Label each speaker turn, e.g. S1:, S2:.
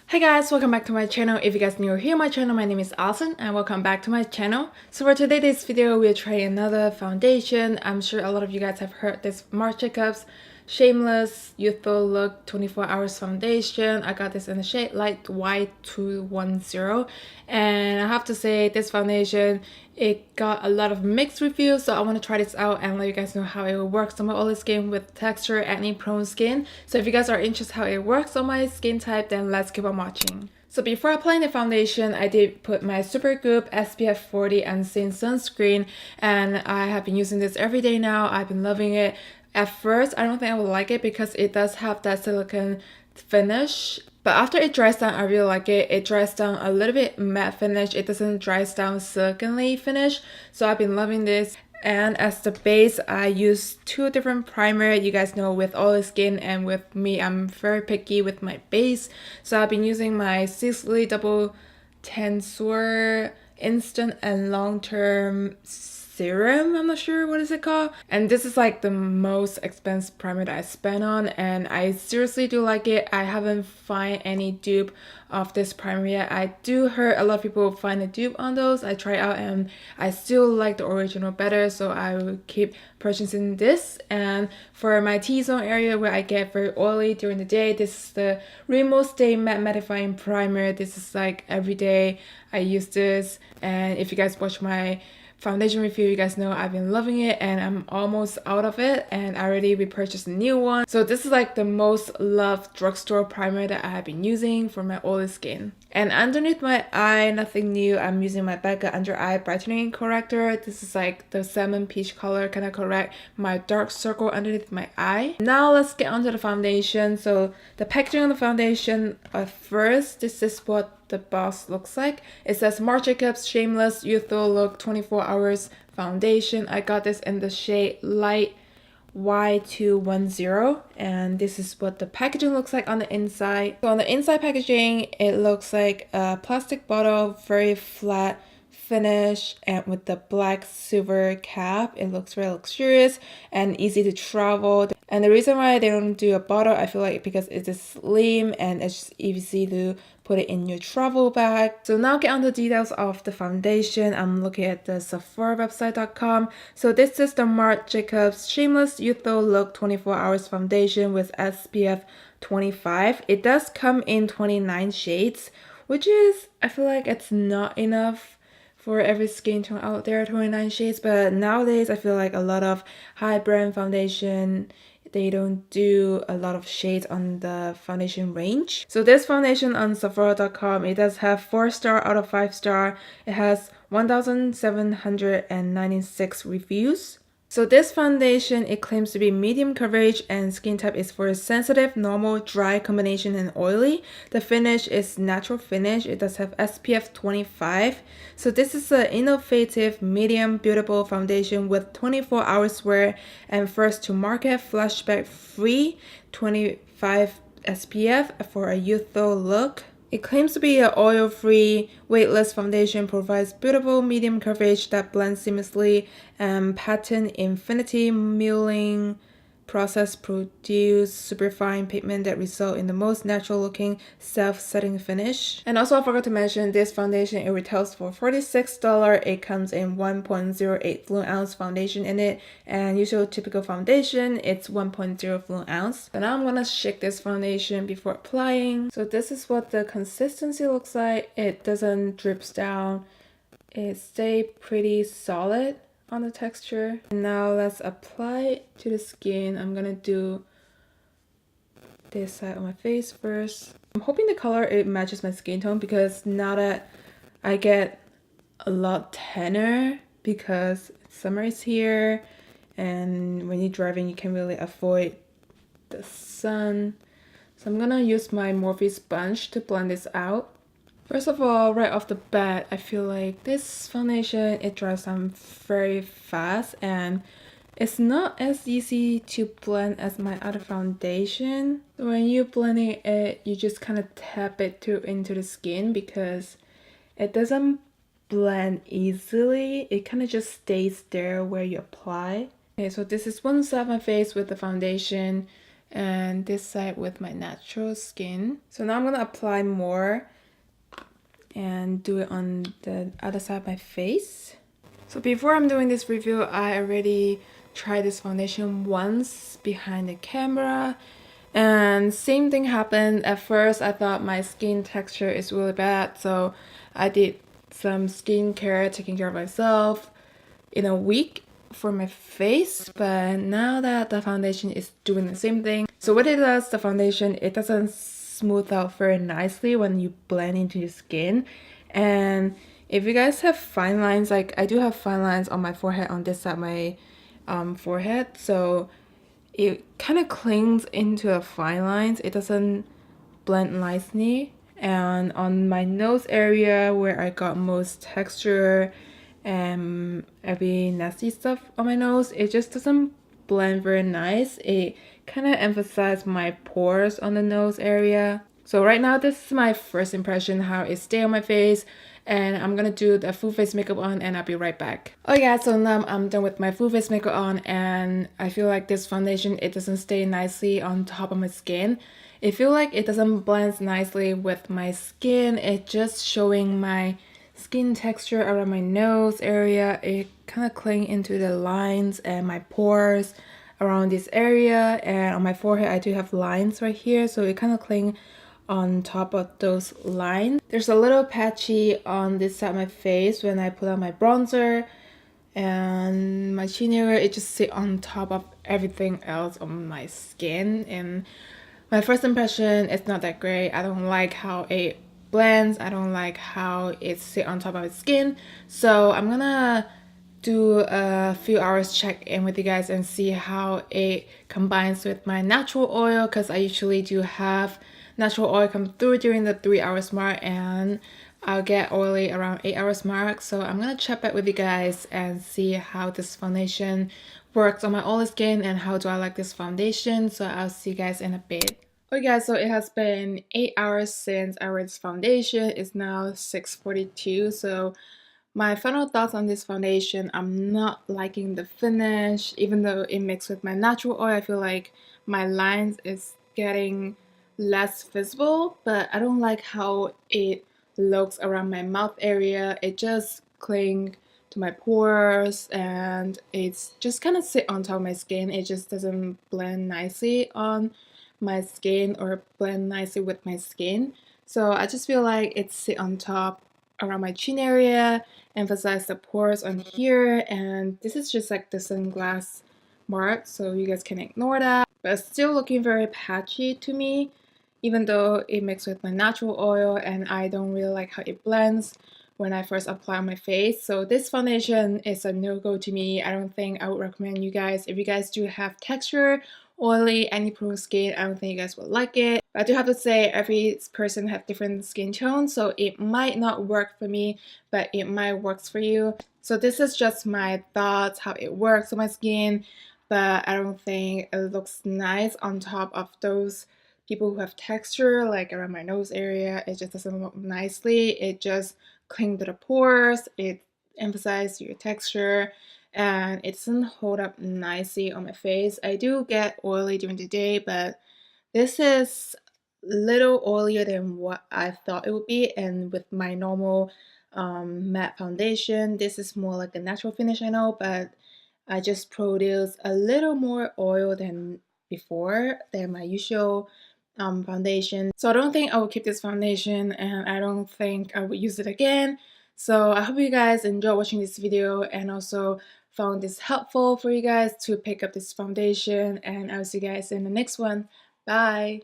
S1: Hi guys, welcome back to my channel. If you guys new here my channel, my name is Alison and welcome back to my channel. So for today's video, we'll try another foundation. I'm sure a lot of you guys have heard this Marc Shameless Youthful-Look 24 Hours Foundation. I got this in the shade Light Y210 and I have to say this foundation, it got a lot of mixed reviews, so I want to try this out and let you guys know how it works on my oily skin with texture, acne prone skin. So if you guys are interested how it works on my skin type, then let's keep on watching. So before applying the foundation, I did put my Supergoop SPF 40 Unseen Sunscreen and I have been using this every day now. I've been loving it. At first, I don't think I would like it because it does have that silicone finish. But after it dries down, I really like it. It dries down a little bit matte finish. It doesn't dry down siliconely finish. So I've been loving this. And as the base, I use two different primer. You guys know with oily skin and with me, I'm very picky with my base. So I've been using my Sisley Double Tensor Instant and Long-Term Serum. I'm not sure what is it called, and this is like the most expensive primer that I spent on, and I seriously do like it. I haven't find any dupe of this primer yet. I do heard a lot of people find a dupe on those. I try out and I still like the original better, so I will keep purchasing this. And for my T-zone area where I get very oily during the day, this is the Remove Stay Matte Mattifying Primer. This is like every day I use this, and if you guys watch my foundation review, you guys know I've been loving it and I'm almost out of it, and I already repurchased a new one. So this is like the most loved drugstore primer that I have been using for my oily skin. And underneath my eye, nothing new, I'm using my Becca Under Eye Brightening Corrector. This is like the salmon peach color, kind of correct my dark circle underneath my eye. Now let's get onto the foundation. So the packaging of the foundation, first, this is what the box looks like. It says Marc Jacobs Shameless Youthful-Look 24 Hours Foundation. I got this in the shade Light Y210, and this is what the packaging looks like on the inside. So on the inside packaging, it looks like a plastic bottle, very flat finish, and with the black silver cap. It looks very luxurious and easy to travel. And the reason why they don't do a bottle, I feel like because it is slim and it's just easy to put it in your travel bag. So now get on the details of the foundation. I'm looking at the sephorawebsite.com. So this is the Marc Jacobs Shameless Youthful-Look 24 Hours Foundation with SPF 25. It does come in 29 shades, which is, I feel like it's not enough for every skin tone out there, 29 shades. But nowadays, I feel like a lot of high brand foundation, they don't do a lot of shades on the foundation range. So this foundation on Sephora.com, it does have 4-star out of 5-star. It has 1,796 reviews. So this foundation, it claims to be medium coverage and skin type is for sensitive, normal, dry, combination, and oily. The finish is natural finish. It does have SPF 25. So this is an innovative, medium, beautiful foundation with 24 hours wear and first to market, flashback free, 25 SPF for a youthful look. It claims to be an oil-free, weightless foundation, provides beautiful medium coverage that blends seamlessly, and patent infinity milling process produce superfine pigment that result in the most natural looking self-setting finish. And also I forgot to mention this foundation, it retails for $46. It comes in 1.08 fluid ounce foundation in it, and usual typical foundation it's 1.0 fluid ounce. So now I'm gonna shake this foundation before applying. So this is what the consistency looks like. It doesn't drip down, it stays pretty solid on the texture. And now let's apply it to the skin. I'm gonna do this side of my face first. I'm hoping the color it matches my skin tone, because now that I get a lot tanner because summer is here and when you're driving you can really avoid the sun. So I'm gonna use my Morphe sponge to blend this out. First of all, right off the bat, I feel like this foundation, it dries down very fast and it's not as easy to blend as my other foundation. When you blending it, you just kind of tap it into the skin because it doesn't blend easily. It kind of just stays there where you apply. Okay, so this is one side of my face with the foundation. and this side with my natural skin. So now I'm gonna apply more and do it on the other side of my face. So before I'm doing this review, I already tried this foundation once behind the camera, and same thing happened. At first I thought my skin texture is really bad, so I did some skincare, taking care of myself in a week for my face. But now that the foundation is doing the same thing, so what it does, the foundation, it doesn't smooth out very nicely when you blend into your skin. And if you guys have fine lines, like I do have fine lines on my forehead, on this side of my forehead, so it kind of clings into the fine lines. It doesn't blend nicely. And on my nose area, where I got most texture and every nasty stuff on my nose, it just doesn't blend very nice. It kind of emphasizes my pores on the nose area. So right now, this is my first impression, how it stays on my face, and I'm gonna do the full face makeup on and I'll be right back. Oh yeah, so now I'm done with my full face makeup on, and I feel like this foundation, it doesn't stay nicely on top of my skin. I feel like it doesn't blend nicely with my skin. It's just showing my skin texture around my nose area. It kind of cling into the lines and my pores around this area, and on my forehead I do have lines right here, so it kind of cling on top of those lines. There's a little patchy on this side of my face when I put on my bronzer, and my chin area, it just sit on top of everything else on my skin. And my first impression is not that great. I don't like how it blends. I don't like how it sit on top of my skin. So I'm gonna do a few hours check in with you guys and see how it combines with my natural oil, because I usually do have natural oil come through during the 3 hours mark, and I'll get oily around 8 hours mark. So I'm gonna check back with you guys and see how this foundation works on my oily skin and how do I like this foundation. So I'll see you guys in a bit. Okay guys, so it has been 8 hours since I wear this foundation. It's now 6:42. So my final thoughts on this foundation, I'm not liking the finish. Even though it mixed with my natural oil, I feel like my lines is getting less visible, but I don't like how it looks around my mouth area. It just cling to my pores, and it's just kind of sit on top of my skin. It just doesn't blend nicely on my skin or blend nicely with my skin. So I just feel like it sit on top around my chin area, emphasize the pores on here, and this is just like the sunglass mark, so you guys can ignore that. But it's still looking very patchy to me, even though it mixed with my natural oil, and I don't really like how it blends when I first apply on my face. So this foundation is a no-go to me. I don't think I would recommend you guys. If you guys do have texture, oily, any prone skin, I don't think you guys will like it. But I do have to say, every person have different skin tones, so it might not work for me, but it might works for you. So this is just my thoughts, how it works on my skin, but I don't think it looks nice on top of those people who have texture, like around my nose area. It just doesn't look nicely. It just cling to the pores, it emphasizes your texture, and it doesn't hold up nicely on my face. I do get oily during the day, but this is a little oilier than what I thought it would be. And with my normal matte foundation, this is more like a natural finish, I know, but I just produce a little more oil than before, than my usual foundation. So I don't think I will keep this foundation, and I don't think I will use it again. So I hope you guys enjoyed watching this video and also found this helpful for you guys to pick up this foundation, and I'll see you guys in the next one. Bye!